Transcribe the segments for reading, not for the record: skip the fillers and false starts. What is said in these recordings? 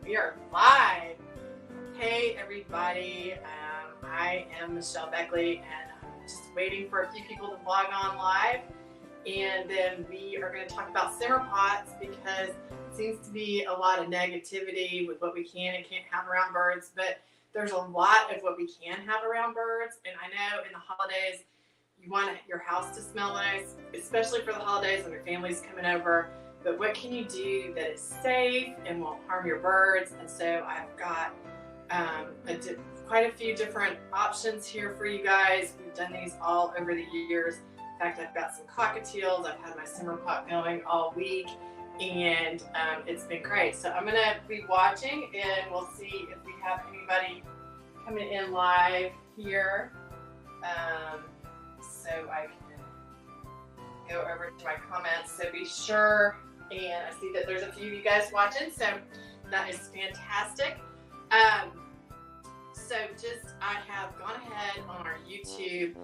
We are live. Hey everybody, I am Michelle Beckley and I'm just waiting for a few people to log on live, and then we are going to talk about simmer pots because it seems to be a lot of negativity with what we can and can't have around birds, but there's a lot of what we can have around birds. And I know in the holidays you want your house to smell nice, especially for the holidays when your family's coming over. But what can you do that is safe and won't harm your birds? And so I've got quite a few different options here for you guys. We've done these all over the years. In fact, I've got some cockatiels. I've had my simmer pot going all week, and it's been great. So I'm going to be watching, and we'll see if we have anybody coming in live here. So I can go over to my comments. So be sure. And I see that there's a few of you guys watching, so that is fantastic. I have gone ahead on our YouTube.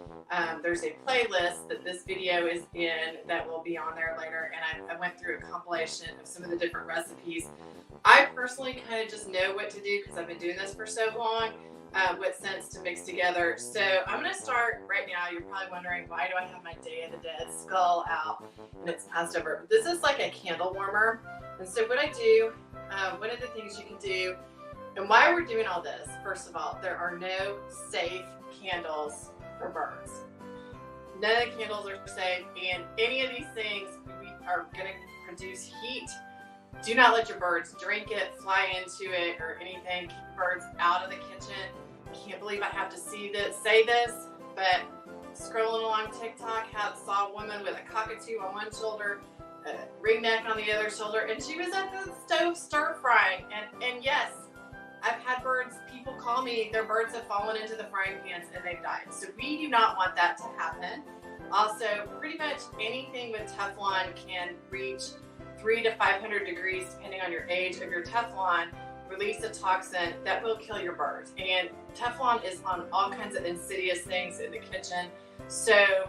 There's a playlist that this video is in that will be on there later, and I went through a compilation of some of the different recipes. I personally kind of just know what to do because I've been doing this for so long. What scents to mix together. So I'm going to start right now. You're probably wondering, why do I have my Day of the Dead skull out and it's passed over? This is like a candle warmer. And so what I do, one of the things you can do, and why we're doing all this, first of all, there are no safe candles for birds. None of the candles are safe, and any of these things are going to produce heat. Do not let your birds drink it, fly into it, or anything. Keep your birds out of the kitchen. Can't believe I have to say this, but scrolling along TikTok, saw a woman with a cockatoo on one shoulder, a ringneck on the other shoulder, and she was at the stove stir frying. And yes, I've had people call me, their birds have fallen into the frying pans and they've died. So we do not want that to happen. Also, pretty much anything with Teflon can reach 300 to 500 degrees, depending on your age of your Teflon, release a toxin that will kill your birds. And Teflon is on all kinds of insidious things in the kitchen. So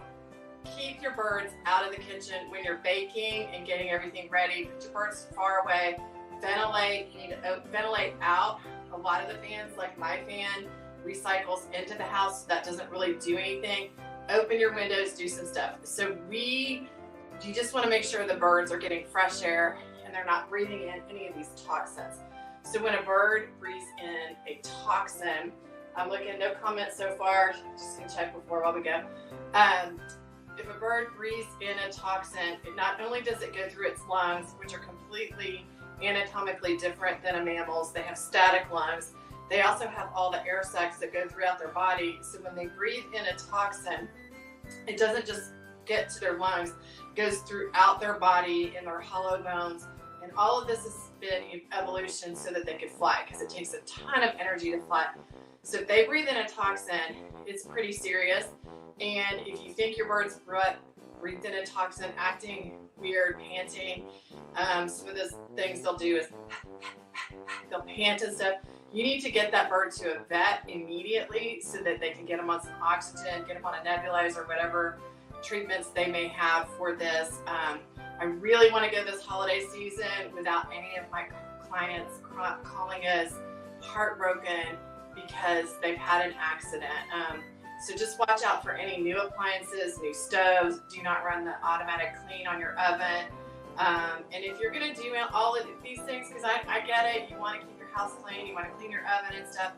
keep your birds out of the kitchen when you're baking and getting everything ready. Put your birds far away. Ventilate. You need to ventilate out. A lot of the fans, like my fan, recycles into the house, so that doesn't really do anything. Open your windows, do some stuff. So you just want to make sure the birds are getting fresh air and they're not breathing in any of these toxins. So when a bird breathes in a toxin, I'm looking, no comments so far, just gonna check before while we go. If a bird breathes in a toxin, not only does it go through its lungs, which are completely anatomically different than a mammal's, they have static lungs. They also have all the air sacs that go throughout their body. So when they breathe in a toxin, it doesn't just get to their lungs, it goes throughout their body in their hollow bones. And all of this has been evolution so that they could fly, because it takes a ton of energy to fly. So if they breathe in a toxin, it's pretty serious. And if you think your bird's breathed in a toxin, acting weird, panting, some of those things they'll do is they'll pant and stuff. You need to get that bird to a vet immediately so that they can get them on some oxygen, get them on a nebulizer, whatever treatments they may have for this. I really want to go this holiday season without any of my clients calling us heartbroken because they've had an accident. So just watch out for any new appliances, new stoves. Do not run the automatic clean on your oven. And if you're going to do all of these things, because I get it, you want to keep your house clean, you want to clean your oven and stuff,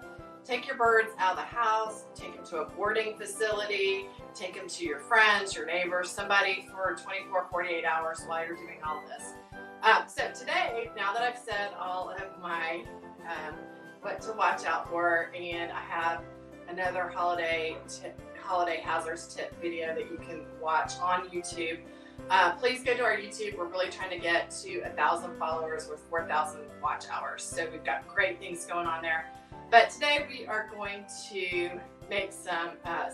take your birds out of the house, take them to a boarding facility, take them to your friends, your neighbors, somebody for 24, 48 hours while you're doing all of this. So today, now that I've said all of my what to watch out for, and I have another holiday hazards tip video that you can watch on YouTube. Please go to our YouTube. We're really trying to get to 1,000 followers with 4,000 watch hours. So we've got great things going on there. But today we are going to make some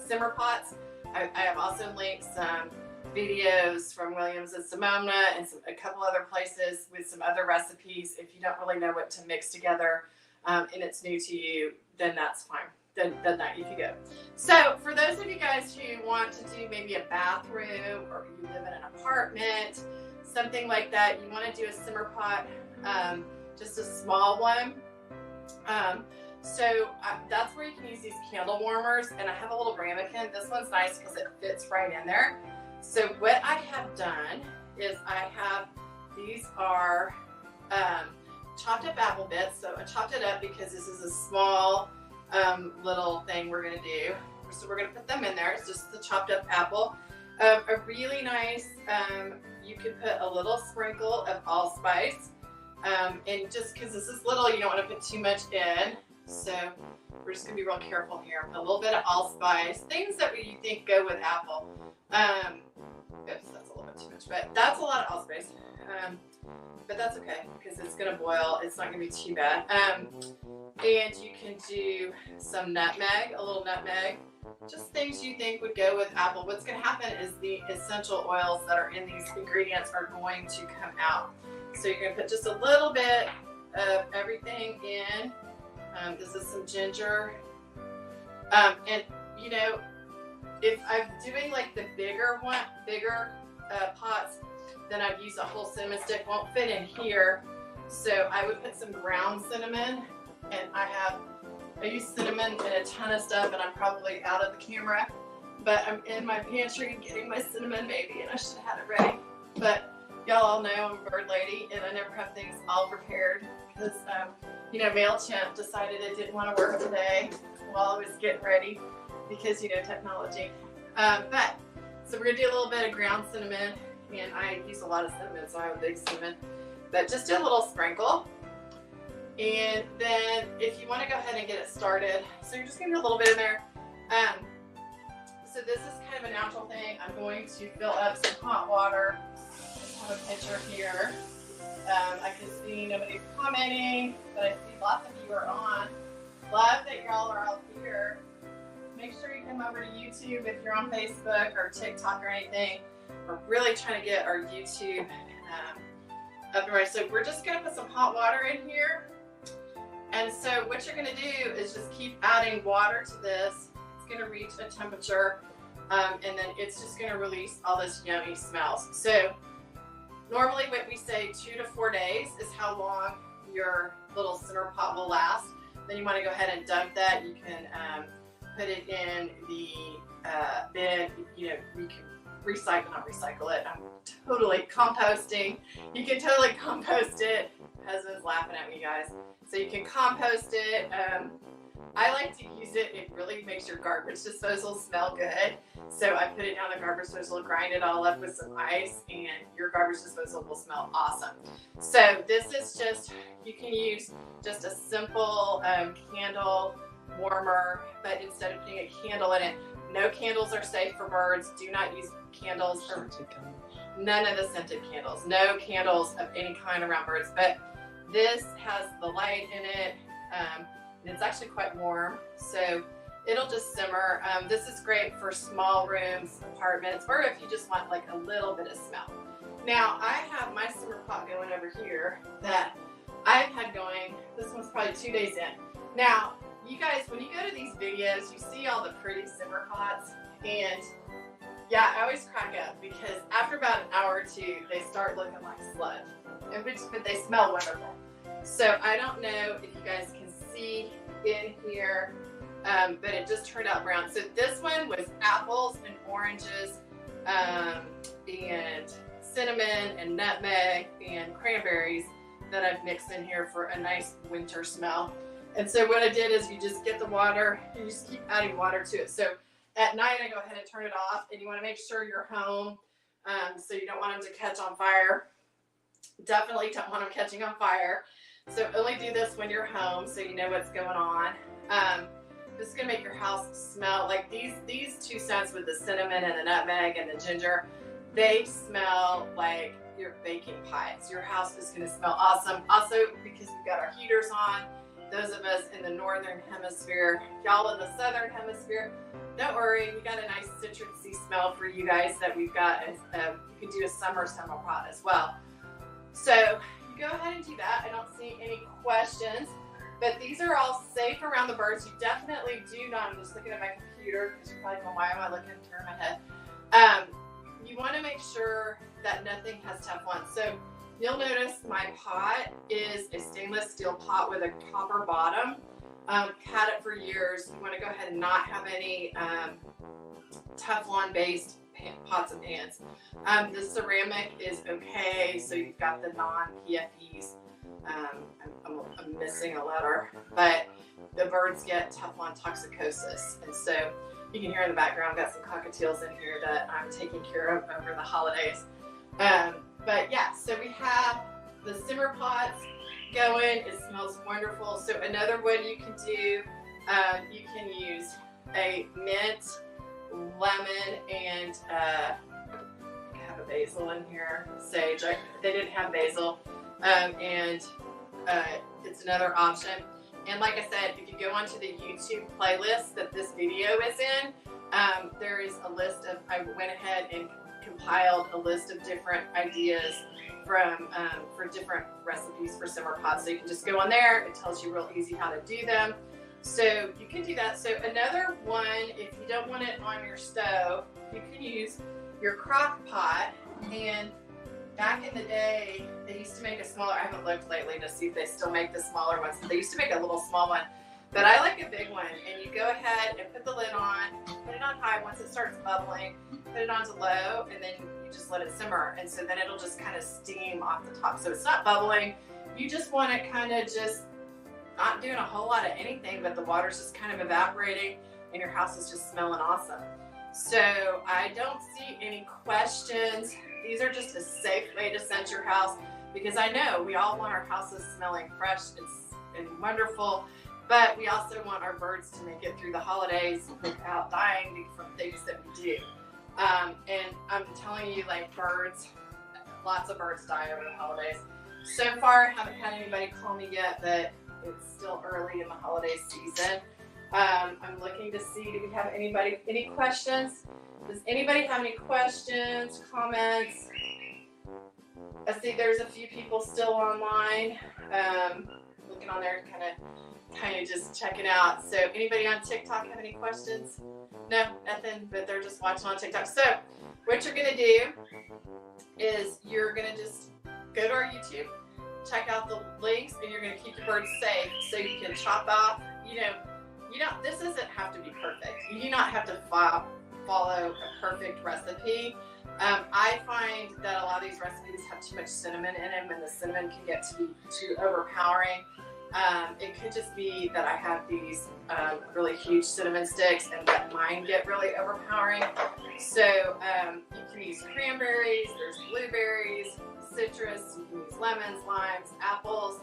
simmer pots. I have also linked some videos from Williams and Simona and a couple other places with some other recipes. If you don't really know what to mix together and it's new to you, then that's fine. Then you can go. So for those of you guys who want to do maybe a bathroom, or you live in an apartment, something like that, you want to do a simmer pot, just a small one. That's where you can use these candle warmers, and I have a little ramekin. This one's nice because it fits right in there. So what I have done is these are chopped up apple bits. So I chopped it up because this is a small little thing we're gonna do. So we're gonna put them in there. It's just the chopped up apple. A really nice, you could put a little sprinkle of allspice. And just because this is little, you don't want to put too much in. So we're just gonna be real careful here. A little bit of allspice, things that you think go with apple. Oops, that's a little bit too much, but that's a lot of allspice. But that's okay because it's gonna boil. It's not gonna be too bad. And you can do some nutmeg, a little nutmeg. Just things you think would go with apple. What's gonna happen is the essential oils that are in these ingredients are going to come out. So you're gonna put just a little bit of everything in. This is some ginger. And you know, if I'm doing like the bigger pots, then I'd use a whole cinnamon stick. Won't fit in here. So I would put some ground cinnamon, and I use cinnamon in a ton of stuff, and I'm probably out of the camera, but I'm in my pantry getting my cinnamon maybe, and I should have had it ready. But y'all all know I'm a bird lady, and I never have things all prepared because, MailChimp decided it didn't want to work today while I was getting ready because, technology. So we're going to do a little bit of ground cinnamon, and I use a lot of cinnamon, so I have a big cinnamon, but just do a little sprinkle. And then if you want to go ahead and get it started, so you're just going to do a little bit in there. So this is kind of a natural thing. I'm going to fill up some hot water. I have a picture here. I can see nobody's commenting, but I see lots of you are on. Love that y'all are all here. Make sure you come over to YouTube if you're on Facebook or TikTok or anything. We're really trying to get our YouTube up and running. So we're just going to put some hot water in here. And so what you're going to do is just keep adding water to this. It's going to reach a temperature, and then it's just going to release all this yummy smells. So normally what we say 2 to 4 days is how long your little simmer pot will last. Then you want to go ahead and dump that. You can put it in the bin. You can not recycle it. I'm totally composting. You can totally compost it. Husband's laughing at me, guys. So you can compost it. I like to use it. It really makes your garbage disposal smell good. So I put it down the garbage disposal, grind it all up with some ice, and your garbage disposal will smell awesome. So this is just, you can use just a simple candle warmer, but instead of putting a candle in it, no candles are safe for birds. Do not use candles or none of the scented candles. No candles of any kind around birds, but this has the light in it, and it's actually quite warm, so it'll just simmer. This is great for small rooms, apartments, or if you just want like a little bit of smell. Now, I have my simmer pot going over here that I've had going, this one's probably 2 days in. Now, you guys, when you go to these videos, you see all the pretty simmer pots, and yeah, I always crack up because after about an hour or two, they start looking like sludge, but they smell wonderful. So I don't know if you guys can see in here, but it just turned out brown. So this one was apples and oranges, and cinnamon and nutmeg and cranberries that I've mixed in here for a nice winter smell. And so what I did is you just get the water, and you just keep adding water to it. So at night I go ahead and turn it off, and you want to make sure you're home, so you don't want them to catch on fire. Definitely don't want them catching on fire. So only do this when you're home, so you know what's going on. This is gonna make your house smell like these 2 scents with the cinnamon and the nutmeg and the ginger. They smell like your baking pies. Your house is gonna smell awesome. Also, because we've got our heaters on, those of us in the northern hemisphere, y'all in the southern hemisphere, don't worry, we got a nice citrusy smell for you guys that we've got. You can do a summer pot as well. So go ahead and do that. I don't see any questions, but these are all safe around the birds. You definitely do not, I'm just looking at my computer because you're probably going, why am I looking, turn my head. You want to make sure that nothing has Teflon. So you'll notice my pot is a stainless steel pot with a copper bottom. Had it for years. You want to go ahead and not have any Teflon based pots and pans. The ceramic is okay, so you've got the non-PFEs. I'm missing a letter, but the birds get Teflon toxicosis, and so you can hear in the background, I've got some cockatiels in here that I'm taking care of over the holidays. But yeah, so we have the simmer pots going. It smells wonderful. So another one you can do, you can use a mint, lemon, and I have a basil in here, sage. They didn't have basil, and it's another option. And like I said, if you go onto the YouTube playlist that this video is in, there is a list of, I went ahead and compiled a list of different ideas from for different recipes for simmer pots. So you can just go on there. It tells you real easy how to do them. So you can do that. So another one, if you don't want it on your stove, you can use your crock pot. And back in the day, they used to make a smaller, I haven't looked lately to see if they still make the smaller ones. They used to make a little small one, but I like a big one. And you go ahead and put the lid on, put it on high. Once it starts bubbling, put it on to low, and then you just let it simmer. And so then it'll just kind of steam off the top. So it's not bubbling. You just want it kind of just not doing a whole lot of anything, but the water's just kind of evaporating and your house is just smelling awesome. So I don't see any questions. These are just a safe way to scent your house, because I know we all want our houses smelling fresh and wonderful, but we also want our birds to make it through the holidays without dying from things that we do. And I'm telling you, like, birds, lots of birds die over the holidays. So far, I haven't had anybody call me yet, but it's still early in the holiday season. I'm looking to see, do we have any questions? Does anybody have any questions, comments? I see there's a few people still online. Looking on there, kind of just checking out. So anybody on TikTok have any questions? No, nothing, but they're just watching on TikTok. So what you're gonna do is you're gonna just go to our YouTube, check out the links, and you're gonna keep your birds safe so you can chop off, this doesn't have to be perfect. You do not have to follow a perfect recipe. I find that a lot of these recipes have too much cinnamon in them, and the cinnamon can get to be too overpowering. It could just be that I have these really huge cinnamon sticks and that mine get really overpowering. So you can use cranberries, there's blueberries, citrus, you can use lemons, limes, apples.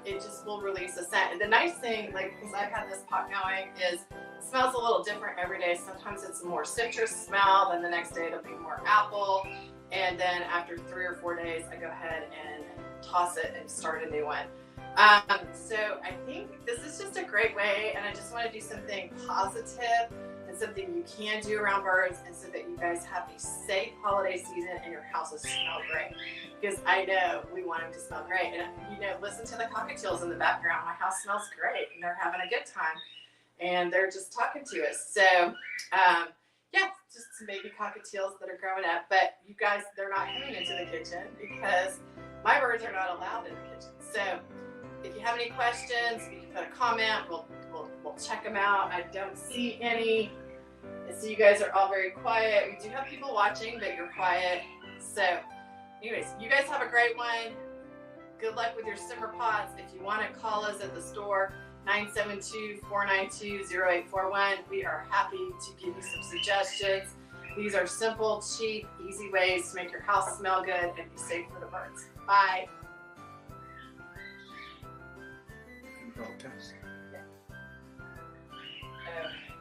It just will release a scent. And the nice thing, like, because I've had this pot going, is it smells a little different every day. Sometimes it's a more citrus smell, then the next day it'll be more apple. And then after 3 or 4 days, I go ahead and toss it and start a new one. So I think this is just a great way, and I just want to do something positive and something you can do around birds, and so that you guys have a safe holiday season and your houses smell great. Because I know we want them to smell great. And listen to the cockatiels in the background. My house smells great, and they're having a good time, and they're just talking to us. So yeah, just some baby cockatiels that are growing up. But you guys, they're not coming into the kitchen because my birds are not allowed in the kitchen. So if you have any questions, you can put a comment. We'll check them out. I don't see any. I see you guys are all very quiet. We do have people watching, but you're quiet. So anyways, you guys have a great one. Good luck with your simmer pots. If you want to call us at the store, 972-492-0841. We are happy to give you some suggestions. These are simple, cheap, easy ways to make your house smell good and be safe for the birds. Bye. Control test. Okay.